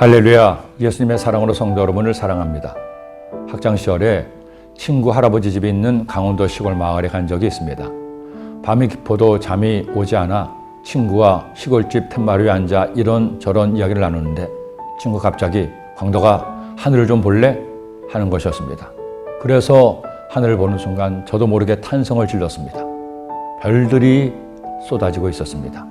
할렐루야, 예수님의 사랑으로 성도 여러분을 사랑합니다. 학창시절에 친구 할아버지 집이 있는 강원도 시골 마을에 간 적이 있습니다. 밤이 깊어도 잠이 오지 않아 친구와 시골집 툇마루 위에 앉아 이런저런 이야기를 나누는데 친구가 갑자기 광덕아, 하늘을 좀 볼래? 하는 것이었습니다. 그래서 하늘을 보는 순간 저도 모르게 탄성을 질렀습니다. 별들이 쏟아지고 있었습니다.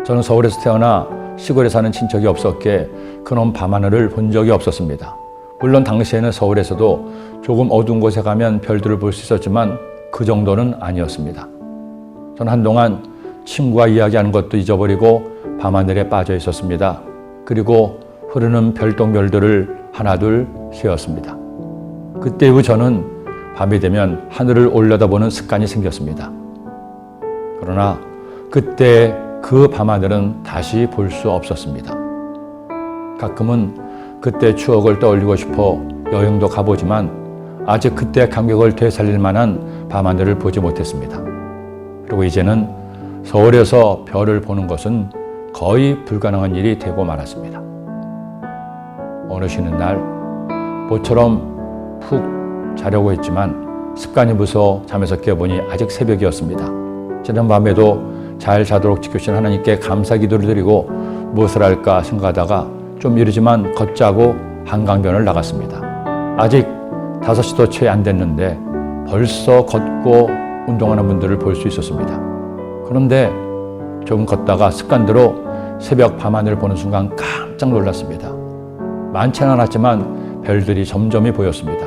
저는 서울에서 태어나 시골에 사는 친척이 없었기에 그놈 밤하늘을 본 적이 없었습니다. 물론 당시에는 서울에서도 조금 어두운 곳에 가면 별들을 볼 수 있었지만 그 정도는 아니었습니다. 저는 한동안 친구와 이야기하는 것도 잊어버리고 밤하늘에 빠져 있었습니다. 그리고 흐르는 별똥별들을 하나둘 세었습니다. 그때 이후 저는 밤이 되면 하늘을 올려다보는 습관이 생겼습니다. 그러나 그때 그 밤하늘은 다시 볼 수 없었습니다. 가끔은 그때 추억을 떠올리고 싶어 여행도 가보지만 아직 그때 감격을 되살릴 만한 밤하늘을 보지 못했습니다. 그리고 이제는 서울에서 별을 보는 것은 거의 불가능한 일이 되고 말았습니다. 어느 쉬는 날 모처럼 푹 자려고 했지만 습관이 무서워 잠에서 깨어보니 아직 새벽이었습니다. 지난 밤에도 잘 자도록 지켜주신 하나님께 감사 기도를 드리고 무엇을 할까 생각하다가 좀 이르지만 걷자고 한강변을 나갔습니다. 아직 5시도 채 안 됐는데 벌써 걷고 운동하는 분들을 볼 수 있었습니다. 그런데 조금 걷다가 습관대로 새벽 밤하늘을 보는 순간 깜짝 놀랐습니다. 많지는 않았지만 별들이 점점이 보였습니다.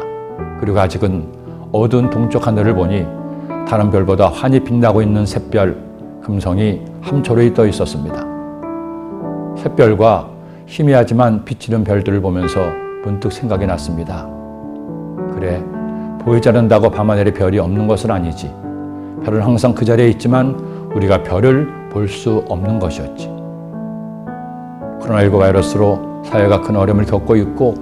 그리고 아직은 어두운 동쪽 하늘을 보니 다른 별보다 환히 빛나고 있는 샛별, 금성이 함초로이 떠 있었습니다. 샛별과 희미하지만 비치는 별들을 보면서 문득 생각이 났습니다. 그래, 보이지 않는다고 밤하늘에 별이 없는 것은 아니지. 별은 항상 그 자리에 있지만 우리가 별을 볼 수 없는 것이었지. 코로나19 바이러스로 사회가 큰 어려움을 겪고 있고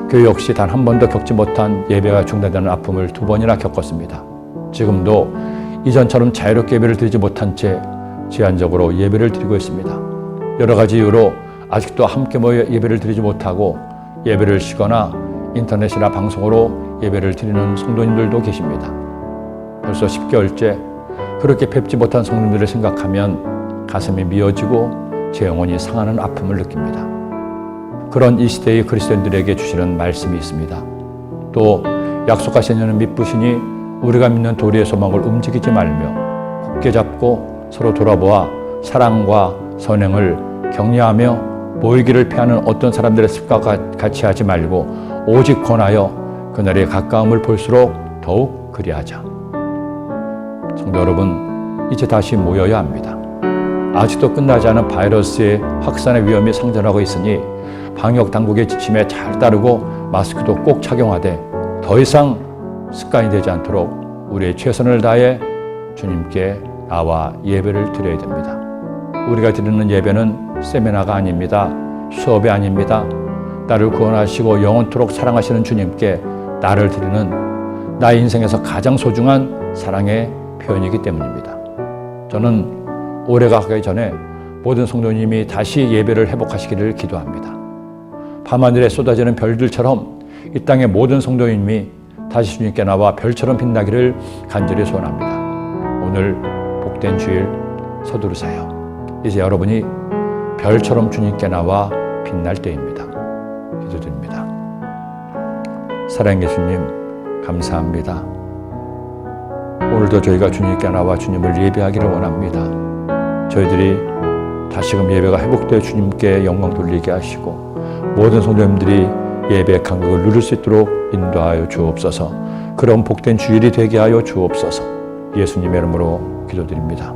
교회 역시 단 한 번도 겪지 못한 예배가 중단되는 아픔을 2번이나 겪었습니다. 지금도 이전처럼 자유롭게 예배를 드리지 못한 채 제한적으로 예배를 드리고 있습니다. 여러 가지 이유로 아직도 함께 모여 예배를 드리지 못하고 예배를 쉬거나 인터넷이나 방송으로 예배를 드리는 성도님들도 계십니다. 벌써 10개월째 그렇게 뵙지 못한 성도님들을 생각하면 가슴이 미어지고 제 영혼이 상하는 아픔을 느낍니다. 그런 이 시대의 그리스도인들에게 주시는 말씀이 있습니다. 또 약속하신 이는 믿으시니 우리가 믿는 도리의 소망을 움직이지 말며 굳게 잡고 서로 돌아보아 사랑과 선행을 격려하며 모이기를 피하는 어떤 사람들의 습관과 같이 하지 말고 오직 권하여 그날의 가까움을 볼수록 더욱 그리하자. 성도 여러분, 이제 다시 모여야 합니다. 아직도 끝나지 않은 바이러스의 확산의 위험이 상존하고 있으니 방역 당국의 지침에 잘 따르고 마스크도 꼭 착용하되 더 이상 습관이 되지 않도록 우리의 최선을 다해 주님께 나와 예배를 드려야 됩니다. 우리가 드리는 예배는 세미나가 아닙니다. 수업이 아닙니다. 나를 구원하시고 영원토록 사랑하시는 주님께 나를 드리는 나의 인생에서 가장 소중한 사랑의 표현이기 때문입니다. 저는 올해가 가기 전에 모든 성도님이 다시 예배를 회복하시기를 기도합니다. 밤하늘에 쏟아지는 별들처럼 이 땅의 모든 성도님이 다시 주님께 나와 별처럼 빛나기를 간절히 소원합니다. 오늘 복된 주일 서두르세요. 이제 여러분이 별처럼 주님께 나와 빛날 때입니다. 기도드립니다. 사랑의 예수님, 감사합니다. 오늘도 저희가 주님께 나와 주님을 예배하기를 원합니다. 저희들이 다시금 예배가 회복되어 주님께 영광 돌리게 하시고 모든 성도님들이 예배의 감격을 누릴 수 있도록 인도하여 주옵소서. 그런 복된 주일이 되게 하여 주옵소서. 예수님의 이름으로 기도드립니다.